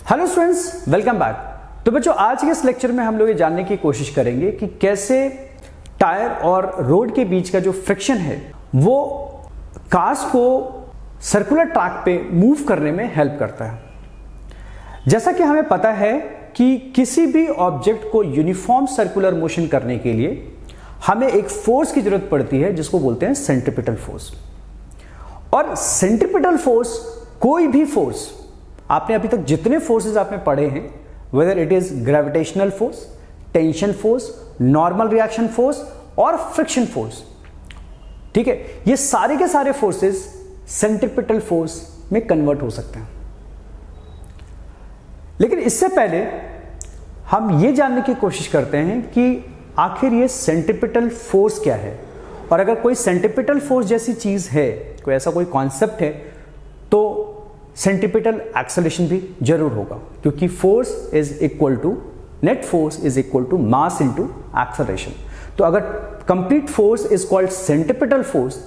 Hello students, welcome back. तो बच्चों, आज के इस लेक्चर में हम लोग ये जानने की कोशिश करेंगे कि कैसे टायर और रोड के बीच का जो फ्रिक्शन है वो कार्स को सर्कुलर ट्रैक पे मूव करने में हेल्प करता है। जैसा कि हमें पता है कि किसी भी ऑब्जेक्ट को यूनिफॉर्म सर्कुलर मोशन करने के लिए हमें एक फोर्स की जरूरत पड़ती है जिसको बोलते हैं सेंट्रीपिटल फोर्स। और सेंट्रीपिटल फोर्स, कोई भी फोर्स, आपने अभी तक जितने फोर्सेस आपने पढ़े हैं, whether it is gravitational force, tension force, normal reaction force और फ्रिक्शन फोर्स, ठीक है, ये सारे के सारे फोर्सेस सेंट्रीपिटल फोर्स में कन्वर्ट हो सकते हैं। लेकिन इससे पहले हम ये जानने की कोशिश करते हैं कि आखिर ये सेंट्रीपिटल फोर्स क्या है, और अगर कोई सेंट्रीपिटल फोर्स जैसी चीज है, कोई ऐसा कोई कॉन्सेप्ट है, तो सेंट्रीपिटल एक्सेलरेशन भी जरूर होगा, क्योंकि force is equal to net force is equal to mass into acceleration. तो अगर complete force is called centripetal force,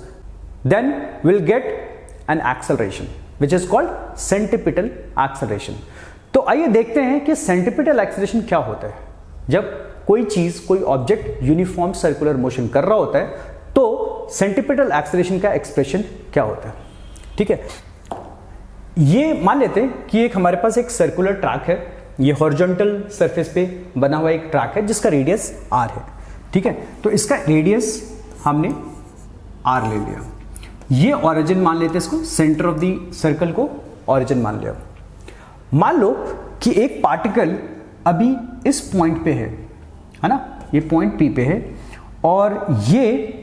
then will get an acceleration which is called centripetal acceleration. तो आइए देखते हैं कि सेंट्रीपिटल एक्सेलरेशन क्या होता है। जब कोई चीज, कोई ऑब्जेक्ट यूनिफॉर्म सर्कुलर मोशन कर रहा होता है तो सेंट्रीपिटल एक्सेलरेशन का एक्सप्रेशन क्या होता है, ठीक है। ये मान लेते हैं कि एक हमारे पास एक सर्कुलर ट्रैक है, ये हॉरिजॉन्टल सरफेस पे बना हुआ एक ट्रैक है जिसका रेडियस r है, ठीक है। तो इसका रेडियस हमने r ले लिया, ये ऑरिजिन मान लेते हैं, इसको सेंटर ऑफ द सर्कल को ऑरिजिन मान लिया। मान लो कि एक पार्टिकल अभी इस पॉइंट पे है ना, ये पॉइंट P पे है, और ये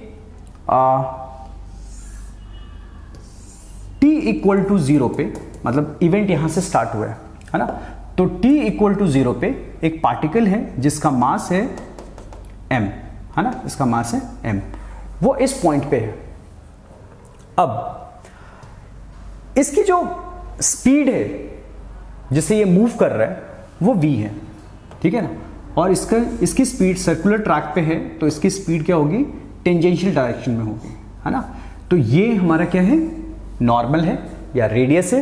t इक्वल टू 0 पे, मतलब इवेंट यहां से स्टार्ट हुआ है ना। तो t इक्वल टू 0 पे एक पार्टिकल है जिसका मास है m, है ना, इसका मास है m, वो इस पॉइंट पे है। अब इसकी जो स्पीड है जिसे ये मूव कर रहा है वो v है, ठीक है ना। और इसकी स्पीड सर्कुलर ट्रैक पे है, तो इसकी स्पीड क्या होगी, टेंजेंशियल डायरेक्शन में होगी, है ना। तो ये हमारा क्या है, नॉर्मल है या रेडियस है।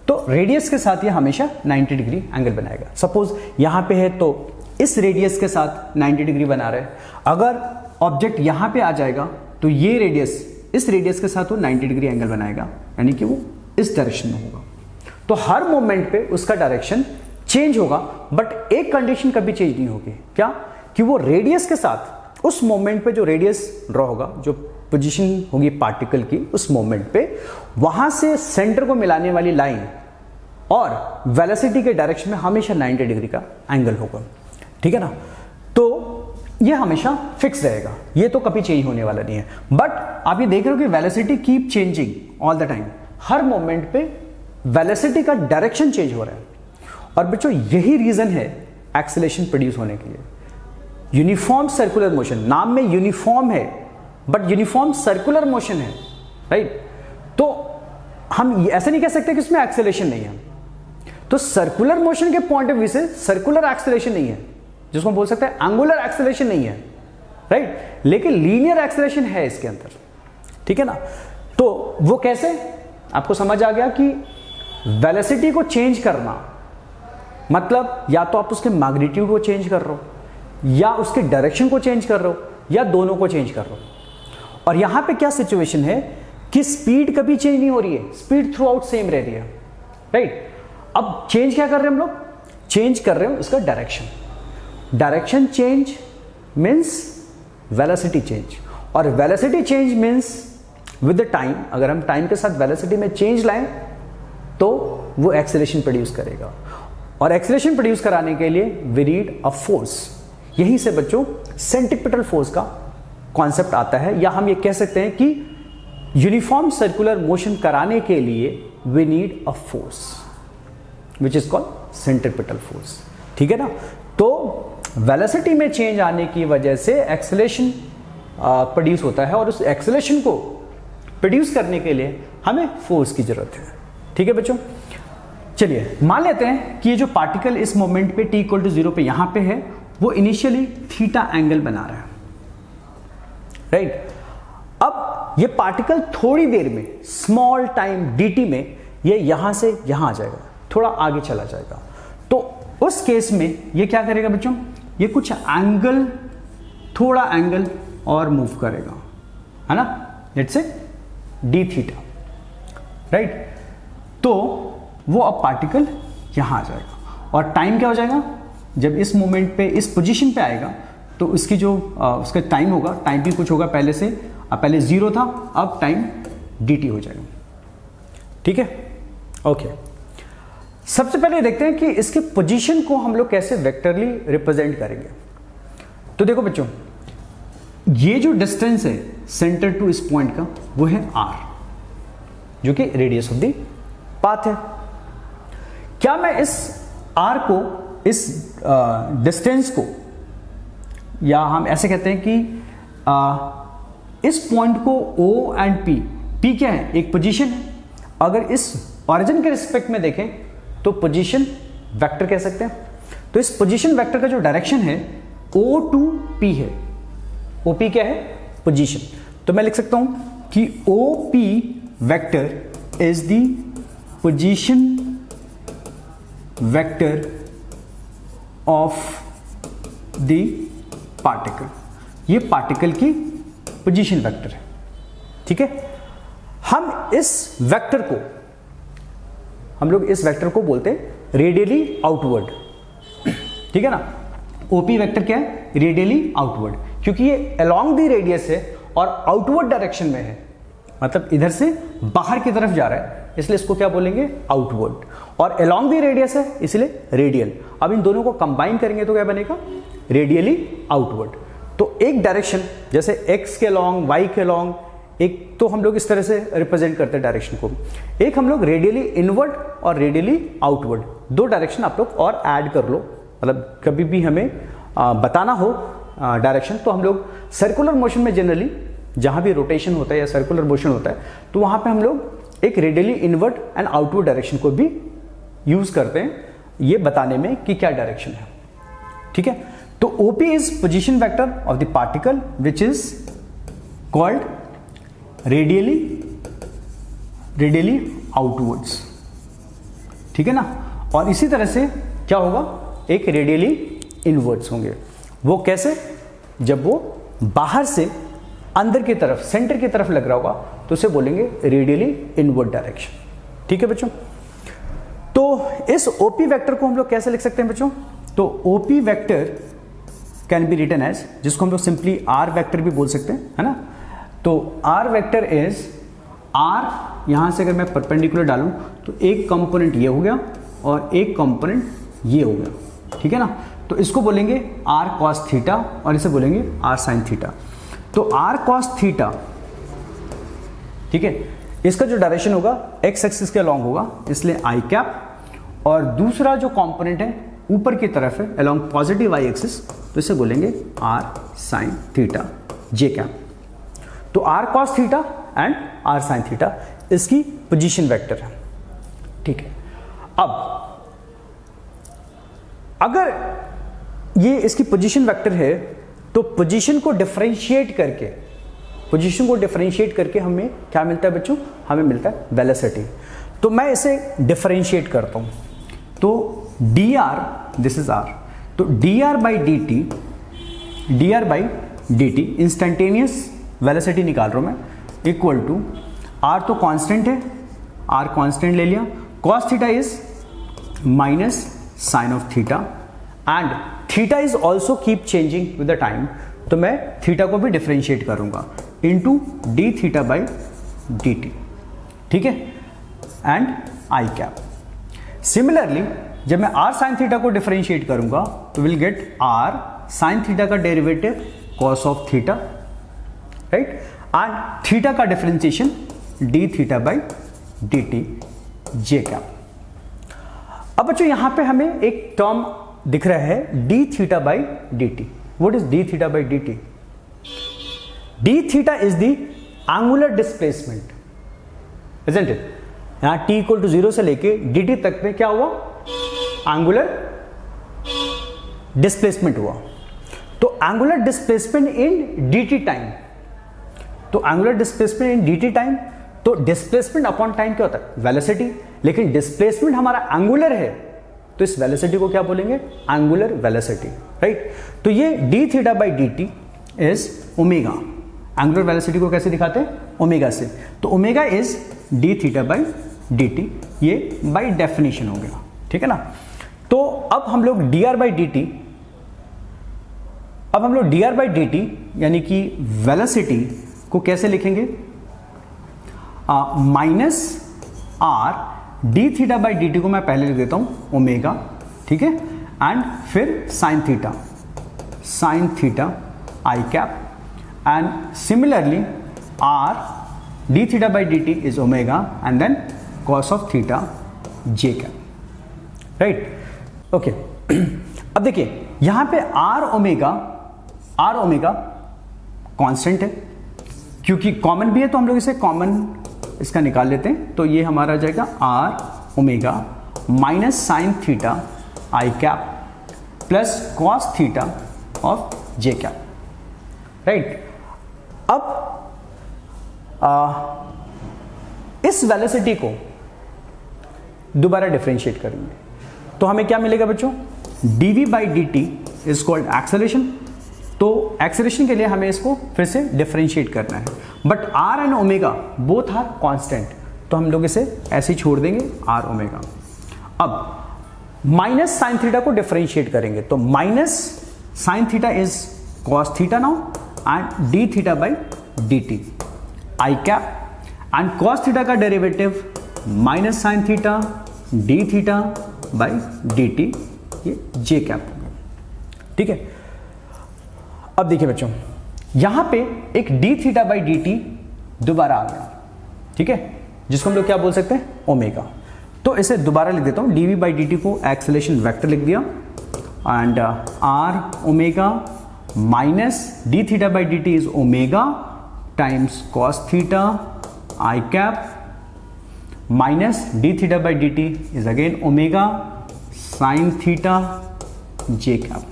तो रेडियस के साथ ये हमेशा 90 डिग्री एंगल बनाएगा। सपोज यहां पे है तो इस रेडियस के साथ 90 डिग्री बना रहा है। अगर ऑब्जेक्ट यहां पे आ जाएगा तो ये रेडियस, इस रेडियस के साथ वो 90 डिग्री एंगल बनाएगा, यानी कि वो इस डायरेक्शन में होगा। तो हर मोमेंट पे उसका डायरेक्शन चेंज होगा, बट एक कंडीशन कभी चेंज नहीं होगी, क्या, कि वो रेडियस के साथ उस मोमेंट पे जो रेडियस ड्रॉ होगा, जो पोजीशन होगी पार्टिकल की उस मोमेंट पे, वहां से सेंटर को मिलाने वाली लाइन और वेलोसिटी के डायरेक्शन में हमेशा 90 डिग्री का एंगल होगा, ठीक है ना। तो ये हमेशा फिक्स रहेगा, ये तो कभी चेंज होने वाला नहीं है। बट आप ये देख रहे हो कि velocity keep changing all the time, her moment पे वेलोसिटी का डायरेक्शन चेंज हो रहा है। और बच्चों, यही रीजन है एक्सेलरेशन प्रोड्यूस होने के लिए। यूनिफॉर्म सर्कुलर मोशन, नाम में यूनिफॉर्म है बट यूनिफॉर्म सर्कुलर मोशन है, राइट। तो हम ऐसे नहीं कह सकते कि इसमें एक्सेलरेशन नहीं है। तो सर्कुलर मोशन के पॉइंट ऑफ व्यू से सर्कुलर एक्सेलरेशन नहीं है, जिसको हम बोल सकते हैं एंगुलर एक्सेलरेशन नहीं है, राइट। लेकिन लीनियर एक्सेलरेशन है इसके अंदर, ठीक है ना। तो वो कैसे, आपको समझ आ गया कि वेलोसिटी को चेंज करना मतलब या तो आप उसके मैग्नीट्यूड को चेंज कर रहे हो, या उसके डायरेक्शन को चेंज कर रहे हो, या दोनों को चेंज कर रहे हो। और यहां पे क्या सिचुएशन है कि स्पीड कभी चेंज नहीं हो रही है, स्पीड थ्रू आउट सेम रह रही है, राइट। अब चेंज क्या कर रहे हैं हम लोग, चेंज कर रहे हो इसका direction. Direction change means velocity change, और velocity change means with the time, अगर हम टाइम के साथ वेलोसिटी में चेंज लाएं तो वो एक्सेलरेशन प्रोड्यूस करेगा। और एक्सेलरेशन प्रोड्यूस कराने के लिए वी नीड अ फोर्स। यहीं से बच्चों सेंट्रीपिटल फोर्स का कॉन्सेप्ट आता है, या हम ये कह सकते हैं कि यूनिफॉर्म सर्कुलर मोशन कराने के लिए we need a force which is called centripetal force, ठीक है ना। तो वेलोसिटी में चेंज आने की वजह से एक्सेलरेशन प्रोड्यूस होता है, और उस एक्सेलरेशन को प्रोड्यूस करने के लिए हमें फोर्स की जरूरत है, ठीक है बच्चों। चलिए मान लेते हैं कि ये जो पार्टिकल इस मोमेंट पे t इक्वल टू 0 पे यहां पे है, वो इनिशियली थीटा एंगल बना रहा है, राइट। अब ये पार्टिकल थोड़ी देर में, स्मॉल टाइम dt में, ये यहां से यहां आ जाएगा, थोड़ा आगे चला जाएगा। तो उस केस में ये क्या करेगा बच्चों, ये कुछ एंगल, थोड़ा एंगल और मूव करेगा, है ना, let's say D theta, right. तो वो अब पार्टिकल यहां आ जाएगा और टाइम क्या हो जाएगा, जब इस मोमेंट पे इस पोजीशन पे आएगा तो इसकी जो उसका टाइम होगा, टाइम भी कुछ होगा पहले से, पहले 0 था, अब टाइम dt हो जाएगा, ठीक है, ओके। सबसे पहले देखते हैं कि इसके पोजीशन को हम लोग कैसे वेक्टरली रिप्रेजेंट करेंगे। तो देखो बच्चों, ये जो डिस्टेंस है सेंटर टू इस पॉइंट का वो है r, जो कि रेडियस ऑफ द पाथ है। क्या मैं इस r को, इस डिस्टेंस को, या हम ऐसे कहते हैं कि इस पॉइंट को O एंड P क्या है, एक पोजीशन है, अगर इस ओरिजिन के रिस्पेक्ट में देखें तो पोजीशन वेक्टर कह सकते हैं। तो इस पोजीशन वेक्टर का जो डायरेक्शन है O टू P है, OP क्या है, पोजीशन। तो मैं लिख सकता हूं कि OP vector is the position vector of the particle, ये पार्टिकल की पोजीशन वेक्टर है, ठीक है। हम लोग इस वेक्टर को बोलते हैं रेडियली आउटवर्ड, ठीक है ना। ओपी वेक्टर क्या है, रेडियली आउटवर्ड, क्योंकि ये अलोंग द रेडियस है और आउटवर्ड डायरेक्शन में है, मतलब इधर से बाहर की तरफ जा रहा है, इसलिए इसको क्या बोलेंगे, आउटवर्ड। और अलोंग द रेडियस है इसलिए रेडियल। अब इन दोनों को कंबाइन करेंगे तो क्या बनेगा, रेडियली आउटवर्ड। तो एक डायरेक्शन जैसे x के अलोंग, y के अलोंग, एक तो हम लोग इस तरह से रिप्रेजेंट करते हैं डायरेक्शन को, एक हम लोग रेडियली इनवर्ड और रेडियली आउटवर्ड, दो डायरेक्शन आप लोग और ऐड कर लो। मतलब कभी भी हमें बताना हो डायरेक्शन तो हम लोग सर्कुलर मोशन में जनरली जहां भी रोटेशन होता है या सर्कुलर मोशन होता है तो वहां पे हम लोग एक radially inward and outward direction को भी यूज करते हैं ये बताने में कि क्या डायरेक्शन है, ठीक है। तो OP is position vector of the particle which is called radially outwards, ठीक है ना। और इसी तरह से क्या होगा, एक रेडियली इनवर्ड्स होंगे। वो कैसे, जब वो बाहर से अंदर की तरफ, सेंटर की तरफ लग रहा होगा तो उसे बोलेंगे रेडियली इनवर्ड डायरेक्शन, ठीक है बच्चों। तो इस OP वेक्टर को हम लोग कैसे लिख सकते हैं बच्चों, तो OP vector can be written as, जिसको हम लोग सिंपली R वेक्टर भी बोल सकते हैं, है ना। तो R वेक्टर इज R, यहां से अगर मैं परपेंडिकुलर डालूं तो एक कंपोनेंट ये हो गया और एक कंपोनेंट ये हो गया, ठीक है ना। तो इसको बोलेंगे R cos थीटा और इसे बोलेंगे R sin थीटा। तो R cos थीटा, ठीक है, इसका जो डायरेक्शन होगा x एक्सिस के अलॉन्ग होगा इसलिए i कैप, और दूसरा जो कंपोनेंट है ऊपर की तरफ है अलॉन्ग पॉजिटिव y एक्सिस तो इसे बोलेंगे R sin theta j cap. तो R cos theta and R sin theta इसकी पोजीशन वेक्टर है, ठीक है। अब अगर ये इसकी पोजीशन वेक्टर है तो पोजीशन को डिफरेंशिएट करके हमें क्या मिलता है बच्चों, हमें मिलता है वेलोसिटी। तो मैं इसे डिफरेंशिएट करता हूं, तो dr, दिस इज r, तो dr by dt instantaneous velocity निकाल रहा हूं मैं, इक्वल टू r तो कांस्टेंट है, r कांस्टेंट ले लिया, cos theta is minus sine of theta and theta is also keep changing with the time, तो मैं थीटा को भी डिफरेंशिएट करूंगा into D theta by D T, ठीक है, एंड आई कैप। सिमिलरली जब मैं r sin थीटा को डिफरेंशिएट करूंगा तो will get r sin theta का derivative cos of theta, right, and theta का differentiation d theta by D T J cap. अब बच्चों यहां पे हमें एक टर्म दिख रहा है d theta by D T. What is d theta by D T? d theta is the angular displacement, isn't it? यहां t इक्वल टू 0 से लेके dt तक में क्या हुआ, एंगुलर डिस्प्लेसमेंट हुआ। तो angular displacement in dt time, तो angular displacement in dt time, तो डिस्प्लेसमेंट अपॉन टाइम क्या होता है, वेलोसिटी। लेकिन डिस्प्लेसमेंट हमारा एंगुलर है तो इस वेलोसिटी को क्या बोलेंगे, एंगुलर वेलोसिटी, राइट। तो ये D theta by D T is omega. Angular velocity को कैसे दिखाते हैं, ओमेगा से। तो omega is D theta by D T, ये बाई डेफिनेशन हो गया, ठीक है ना। तो अब हम लोग D R by D T, अब हम लोग D R by D T यानी कि वेलोसिटी को कैसे लिखेंगे, minus are D theta by D T को मैं पहले लिख देता हूं ओमेगा, ठीक है, एंड फिर sine theta I cap, and similarly R D theta by D T is omega and then cos of theta J cap, right, okay. अब देखिए यहां पे आर ओमेगा कांस्टेंट है, क्योंकि कॉमन भी है तो हम लोग इसे कॉमन इसका निकाल लेते हैं। तो ये हमारा आ जाएगा R omega minus sine theta I cap plus cos theta of J cap, right. अब इस वेलोसिटी को दोबारा डिफरेंशिएट करेंगे तो हमें क्या मिलेगा बच्चों, dv by D T is called acceleration. तो एक्सेलरेशन के लिए हमें इसको फिर से डिफरेंशिएट करना है, but r and omega both are constant, तो हम लोग इसे ऐसे ही छोड़ देंगे r ओमेगा। अब माइनस साइन थीटा को डिफरेंशिएट करेंगे तो minus sine theta is cos theta now and D theta by D T I cap, and cos theta का derivative minus sine theta D theta by D T, ये जे cap होगा, ठीक है। अब देखिए बच्चों यहां पे एक D theta by D T दोबारा आ गया, ठीक है, जिसको हम लोग क्या बोल सकते हैं, ओमेगा। तो इसे दोबारा लिख देता हूं, डीवी बाई डी टी को एक्सेलरेशन वेक्टर लिख दिया, and R omega minus D theta by D T is omega times cos theta I cap minus D theta by D T is again omega sine theta J cap,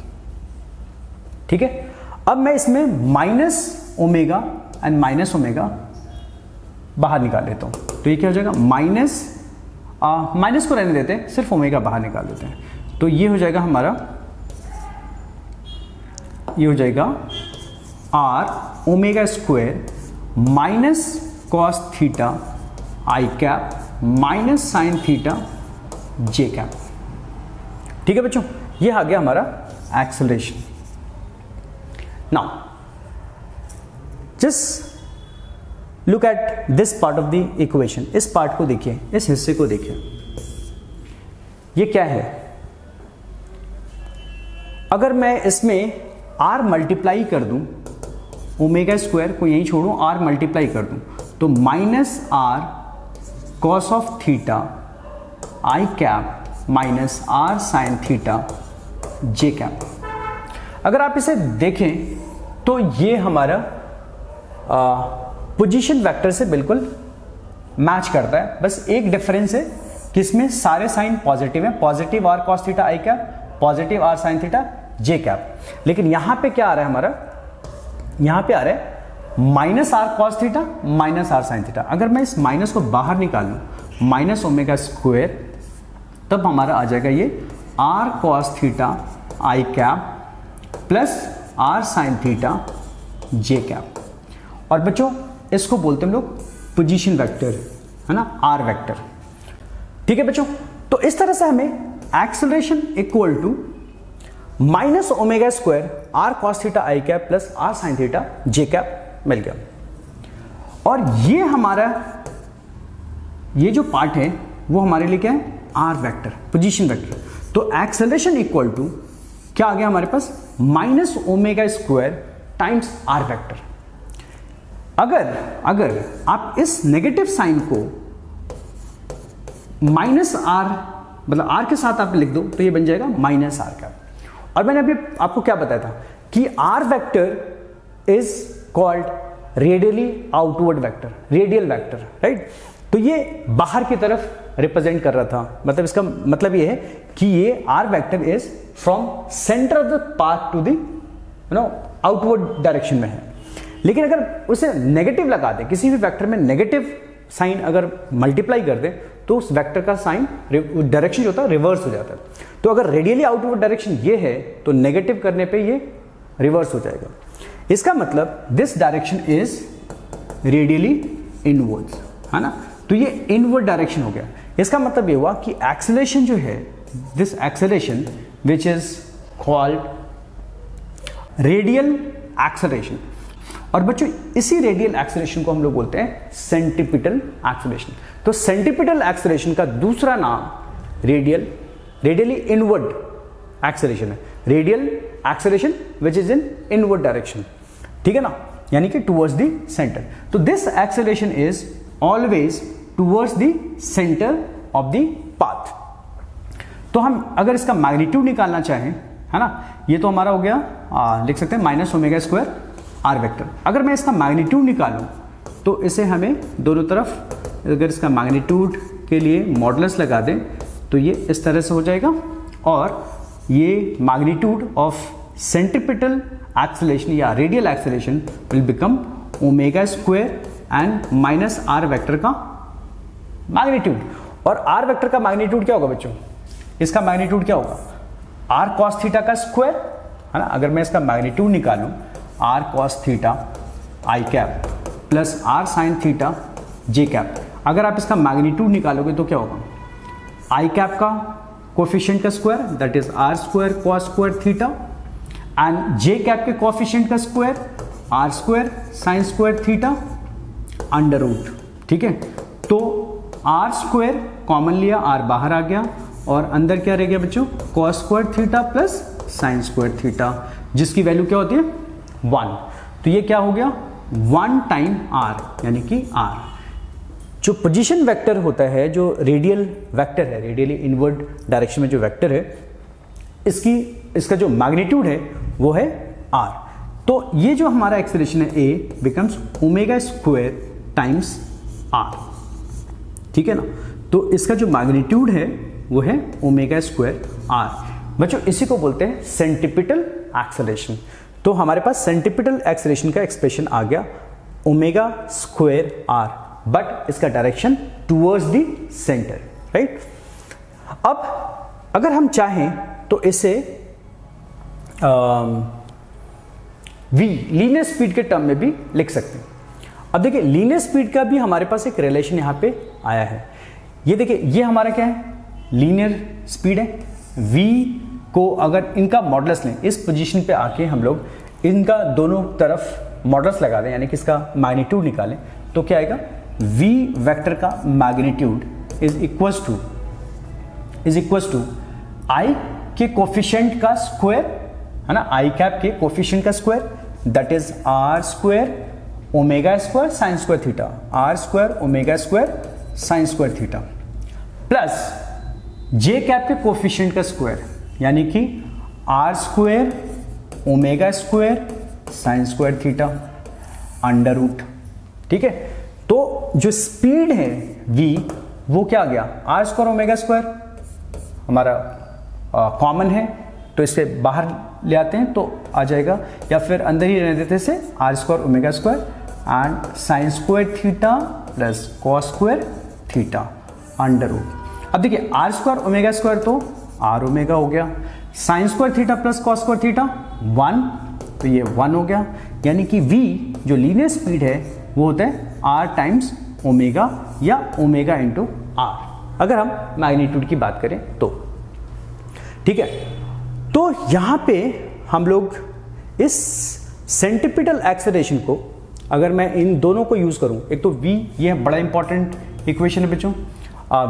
ठीक है। अब मैं इसमें minus omega and minus omega बाहर निकाल लेता हूं, तो ये क्या हो जाएगा, माइनस को रहने देते हैं, सिर्फ ओमेगा बाहर निकाल देते हैं। तो ये हो जाएगा हमारा, ये हो जाएगा R omega square minus cos theta I cap minus sine theta J cap, ठीक है बच्चों। ये आ गया हमारा acceleration. Now just look at this part of the equation, इस पार्ट को देखिए, इस हिस्से को देखिए, ये क्या है। अगर मैं इसमें r मल्टीप्लाई कर दूं, ओमेगा स्क्वायर को यहीं छोड़ूं, r मल्टीप्लाई कर दूं, तो minus r cos of theta I cap minus r sign theta J cap. अगर आप इसे देखें तो ये हमारा पोजीशन वेक्टर से बिल्कुल मैच करता है, बस एक डिफरेंस है कि इसमें सारे साइन पॉजिटिव हैं, positive r cos theta I cap, positive r sin theta J cap. लेकिन यहां पे क्या आ रहा है हमारा, यहां पे आ रहा है minus r cos theta minus r sin theta. अगर मैं इस माइनस को बाहर निकालूं, माइनस ओमेगा स्क्वायर, तब हमारा आ जाएगा ये r cos theta I cap plus r sin theta J cap. और बच्चों इसको बोलते हैं हम लोग पोजीशन वेक्टर, है ना, r वेक्टर, ठीक है बच्चों। तो इस तरह से हमें acceleration equal to minus omega square r cos theta I cap plus r sin theta J cap मिल गया। और ये हमारा ये जो पार्ट है वो हमारे लिए क्या है, r वेक्टर, पोजीशन वेक्टर। तो एक्सेलरेशन इक्वल टू क्या आ गया हमारे पास, minus omega square times r vector. अगर आप इस नेगेटिव साइन को माइनस r, मतलब r के साथ आप लिख दो तो ये बन जाएगा माइनस r का। और मैंने अभी आपको क्या बताया था कि r vector is called radially outward vector, radial vector, right. तो ये बाहर की तरफ रिप्रेजेंट कर रहा था, मतलब इसका मतलब ये है कि ये r vector is from centre of the path to the outward direction में है। लेकिन अगर उसे नेगेटिव लगा दे, किसी भी वेक्टर में नेगेटिव साइन अगर मल्टीप्लाई कर दे तो उस वेक्टर का साइन डायरेक्शन जो होता है रिवर्स हो जाता है। तो अगर रेडियली आउटवर्ड डायरेक्शन ये है तो नेगेटिव करने पे ये रिवर्स हो जाएगा। इसका मतलब this direction is radially inwards, है ना। तो ये इनवर्ड डायरेक्शन हो गया। इसका मतलब ये हुआ कि एक्सेलरेशन जो है, this acceleration which is called radial acceleration, और बच्चों इसी रेडियल एक्सेलरेशन को हम लोग बोलते हैं सेंटीपिटल एक्सेलरेशन। तो सेंटीपिटल एक्सेलरेशन का दूसरा नाम रेडियली इनवर्ड एक्सेलरेशन है। Radial acceleration which is in inward direction, ठीक है ना, यानी कि टुवर्ड्स द सेंटर। तो this acceleration is always towards the centre of the path. तो हम अगर इसका मैग्नीट्यूड निकालना चाहें, है ना, ये तो हमारा हो गया, लिख सकते हैं minus omega square R vector. अगर मैं इसका मैग्नीट्यूड निकालूं तो इसे हमें दोनों तरफ, अगर इसका मैग्नीट्यूड के लिए मॉडुलस लगा दें तो ये इस तरह से हो जाएगा, और ये मैग्नीट्यूड ऑफ सेंट्रीपिटल एक्सेलरेशन या radial acceleration will become omega square and minus R vector का मैग्नीट्यूड। और आर वेक्टर का मैग्नीट्यूड क्या होगा बच्चों? इसका मैग्नीट्यूड क्या होगा? आर कॉस थीटा का स्क्वायर, है ना। अगर मैं इसका मैग्नीट्यूड निकालूं, R cos theta I cap plus R sine theta J cap, अगर आप इसका मैग्नीट्यूड निकालोगे तो क्या होगा? आई कैप का कोफिशिएंट का square that is R square cos square theta, and J cap के कोफिशिएंट का square R square sine square theta under root, ठीक है। तो आर स्क्वायर कॉमन लिया, आर बाहर आ गया, और अंदर क्या रह गया बच्चों? Cos square theta plus sine square theta, जिसकी वैल्यू क्या होती है? 1। तो ये क्या हो गया? 1 टाइम आर, यानी कि आर। जो पोजीशन वेक्टर होता है, जो रेडियल वेक्टर है, रेडियली इनवर्ड डायरेक्शन में जो वेक्टर है, इसका जो मैग्नीट्यूड है वो है आर। तो ये जो हमारा एक्सेलरेशन है a becomes omega square times R, ठीक है ना। तो इसका जो मैग्नीट्यूड है वो है ओमेगा स्क्वायर आर। बच्चों इसी को बोलते हैं सेंटीपिटल एक्सेलरेशन। तो हमारे पास सेंटीपिटल एक्सेलरेशन का एक्सप्रेशन आ गया ओमेगा स्क्वायर आर, बट इसका direction towards the centre, right. अब अगर हम चाहें तो इसे वी लीनियर स्पीड के टर्म में भी लिख सकते हैं। अब देखिए लीनियर स्पीड का भी हमारे पास एक रिलेशन यहां पे आया है। ये देखिए, ये हमारा क्या है? लीनियर स्पीड है। v को अगर इनका मॉडुलस लें, इस पोजीशन पे आके हम लोग इनका दोनों तरफ मॉडुलस लगा दें, यानी कि इसका मैग्नीट्यूड निकालें, तो क्या आएगा? v वेक्टर का magnitude is equals to i के कोफिशिएंट का स्क्वायर, है ना, i कैप के कोफिशिएंट का square that is r square omega square sine square theta, r square omega square sine square theta, plus j cap के coefficient का square, यानी कि r square omega square sine square theta under root, ठीक है। तो जो speed है v वो क्या आ गया? r स्क्वायर ओमेगा स्क्वायर हमारा कॉमन है, तो इसे बाहर ले आते हैं तो आ जाएगा, या फिर अंदर ही रहने देते से r square omega square and sine square theta plus cos square theta under root. अब देखिए आर स्क्वायर ओमेगा स्क्वायर तो आर ओमेगा हो गया, sine square theta plus cos square theta 1, तो ये 1 हो गया, यानी कि v जो लीनियर स्पीड है वो होता है r टाइम्स ओमेगा या ओमेगा इंटू आर, अगर हम मैग्नीट्यूड की बात करें तो, ठीक है। तो यहां पे हम लोग इस सेंटीपिटल एक्सेलरेशन को, अगर मैं इन दोनों को यूज करूं, एक तो v, ये बड़ा इंपॉर्टेंट इक्वेशन है बच्चों,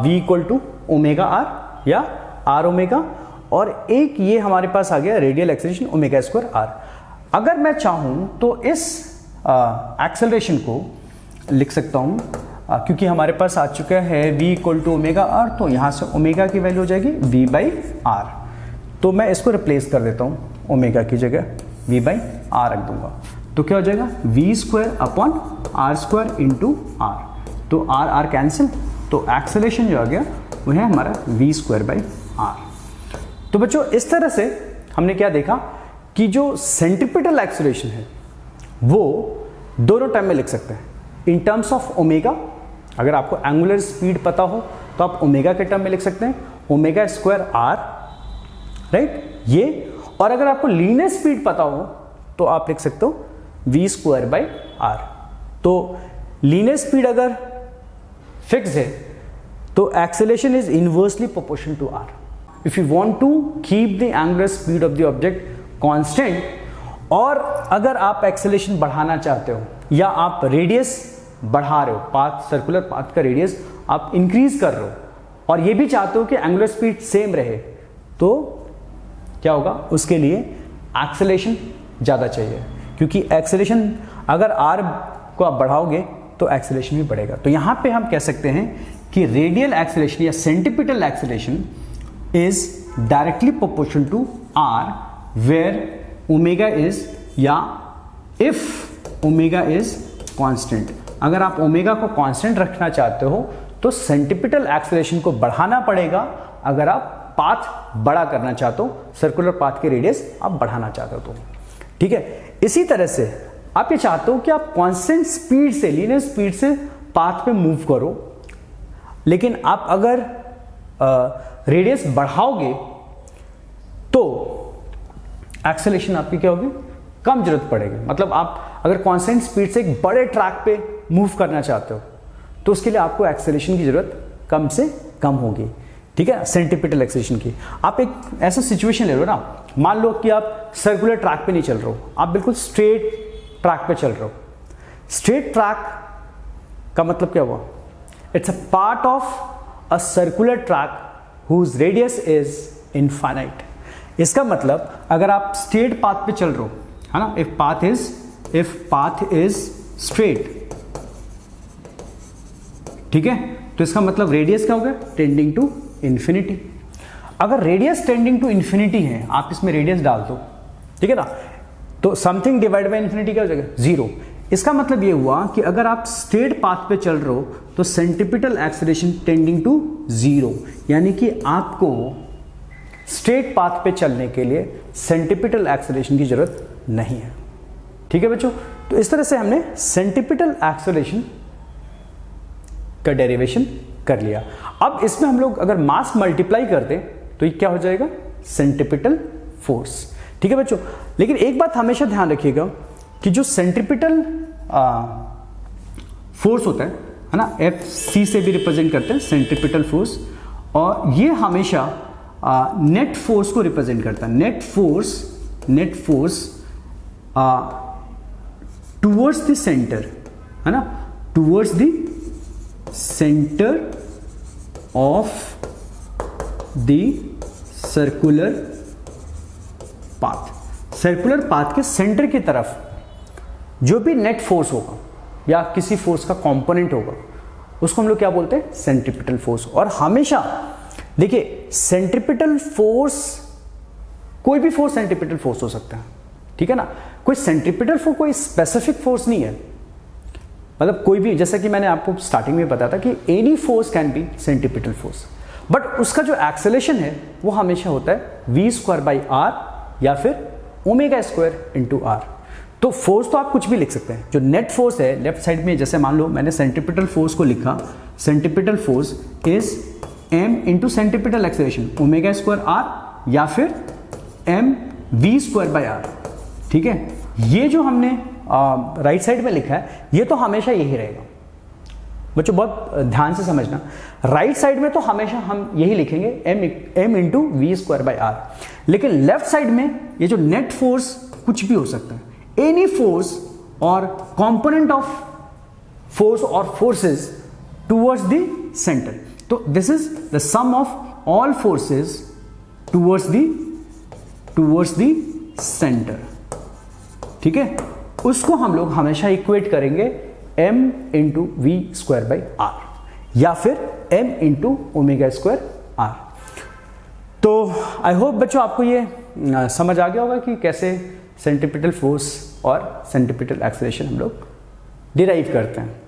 v equal to omega R या आर ओमेगा, और एक ये हमारे पास आ गया radial acceleration omega square R. अगर मैं चाहूं तो इस एक्सेलरेशन को लिख सकता हूं, क्योंकि हमारे पास आ चुका है v equal to omega R, तो यहां से ओमेगा की वैल्यू हो जाएगी v बाई आर, तो मैं इसको रिप्लेस कर देता हूं, ओमेगा की जगह v बाई आर रख दूंगा, तो क्या हो जाएगा? v square upon R square into are, तो आर आर कैंसिल, तो एक्सेलरेशन जो आ गया वो है हमारा v स्क्वायर बाई आर। तो बच्चों इस तरह से हमने क्या देखा कि जो सेंट्रीपिटल एक्सेलरेशन है वो दोनों टाइम में लिख सकते हैं, इन टर्म्स ऑफ ओमेगा, अगर आपको एंगुलर स्पीड पता हो तो आप ओमेगा के टर्म में लिख सकते हैं ओमेगा स्क्वायर आर, राइट ये। और अगर आपको लीनियर स्पीड पता हो तो आप लिख सकते हो v स्क्वायर बाई आर। तो लीनियर स्पीड अगर फिक्स है तो acceleration is inversely proportional to R. If you want to keep the angular speed of the object constant, और अगर आप एक्सेलरेशन बढ़ाना चाहते हो या आप रेडियस बढ़ा रहे हो, पाथ सर्कुलर पाथ का रेडियस आप इंक्रीज कर रहे हो और ये भी चाहते हो कि एंगुलर स्पीड सेम रहे, तो क्या होगा, उसके लिए एक्सेलरेशन ज़्यादा चाहिए, क्योंकि एक्सेलरेशन अगर आर को आप बढ़ाओगे तो एक्सेलरेशन भी बढ़ेगा। तो यहाँ पे हम कह सकते हैं कि रेडियल एक्सेलरेशन या centripetal acceleration is directly proportional to R where omega is, या इफ ओमेगा इज कांस्टेंट। अगर आप ओमेगा को कांस्टेंट रखना चाहते हो तो सेंटीपिटल एक्सेलरेशन को बढ़ाना पड़ेगा। अगर आप पाथ बड़ा करना चाहते हो, सर्कुलर पाथ के रेडियस आप बढ़ाना चाहते हो तो, ठीक है। इसी तरह से आप ये चाहते हो कि आप कांस्टेंट स्पीड से, लीनियर स्पीड से पाथ पे मूव करो, लेकिन आप अगर रेडियस बढ़ाओगे तो एक्सेलरेशन आपकी क्या होगी, कम जरूरत पड़ेगी। मतलब आप अगर कांस्टेंट स्पीड से एक बड़े ट्रैक पे मूव करना चाहते हो तो उसके लिए आपको एक्सेलरेशन की जरूरत कम से कम होगी, ठीक है, सेंटीपिटल एक्सेलरेशन की। आप एक ऐसा सिचुएशन ले लो ना, मान लो कि आप सर्कुलर ट्रैक पे नहीं चल रहे हो, आप बिल्कुल स्ट्रेट ट्रैक पे चल रहे हो। स्ट्रेट ट्रैक का मतलब क्या हुआ, it's a part of a circular track whose radius is infinite. इसका मतलब अगर आप स्ट्रेट पाथ पे चल रहे हो, है ना, इफ पाथ इज स्ट्रेट, ठीक है, तो इसका मतलब रेडियस क्या हो गया, टेंडिंग टू इंफिनिटी। अगर रेडियस टेंडिंग टू इंफिनिटी है, आप इसमें रेडियस डाल दो, ठीक है ना, तो समथिंग डिवाइड बाय इंफिनिटी क्या हो जाएगा, जीरो। इसका मतलब ये हुआ कि अगर आप स्ट्रेट पाथ पे चल रहे हो तो centripetal acceleration tending to zero, यानी कि आपको स्ट्रेट पाथ पे चलने के लिए सेंटीपिटल एक्सेलरेशन की जरूरत नहीं है, ठीक है बच्चों। तो इस तरह से हमने सेंटीपिटल एक्सेलरेशन का डेरिवेशन कर लिया। अब इसमें हम लोग अगर मास मल्टीप्लाई कर दें तो ये क्या हो जाएगा, सेंटीपिटल फोर्स, ठीक है बच्चों। लेकिन एक बात हमेशा ध्यान रखिएगा कि जो सेंट्रीपिटल फोर्स होता है ना, एफ सी से भी रिप्रेजेंट करते हैं सेंट्रीपिटल फोर्स, और ये हमेशा नेट फोर्स को रिप्रेजेंट करता है। Net force towards the centre, है ना, towards the centre of the circular path. Circular path के सेंटर की तरफ जो भी नेट फोर्स होगा या किसी फोर्स का कंपोनेंट होगा उसको हम लोग क्या बोलते हैं, सेंट्रीपिटल फोर्स। और हमेशा देखिए सेंट्रीपिटल फोर्स, कोई भी फोर्स सेंट्रीपिटल फोर्स हो सकता है, ठीक है ना, कोई सेंट्रीपिटल फोर्स कोई स्पेसिफिक फोर्स नहीं है। मतलब कोई भी, जैसा कि मैंने आपको स्टार्टिंग में बताया था कि any force can be centripetal force, but उसका जो एक्सेलरेशन है वो हमेशा होता है वी स्क्वायर बाई आर या फिर ओमेगा स्क्वायर इंटू आर। तो फोर्स तो आप कुछ भी लिख सकते हैं। जो नेट फोर्स है लेफ्ट साइड में, जैसे मान लो मैंने सेंट्रीपिटल फोर्स को लिखा, centripetal force is m into centripetal acceleration omega square r या फिर m v square by r, ठीक है। ये जो हमने राइट साइड में लिखा है ये तो हमेशा यही रहेगा बच्चों, बहुत ध्यान से समझना। राइट साइड में तो हमेशा हम यही लिखेंगे m into v square by r, लेकिन लेफ्ट साइड में ये जो नेट फोर्स कुछ भी हो सकता है, एनी फोर्स और कंपोनेंट ऑफ फोर्स और फोर्सेस टुवर्ड्स द सेंटर। तो this is the sum of all forces towards the centre, ठीक है। उसको हम लोग हमेशा इक्वेट करेंगे m into v square by r या फिर m into omega square r. तो आई होप बच्चों आपको ये समझ आ गया होगा कि कैसे सेंट्रीपिटल फोर्स और सेंट्रीपिटल एक्सेलरेशन हम लोग डिराइव करते हैं।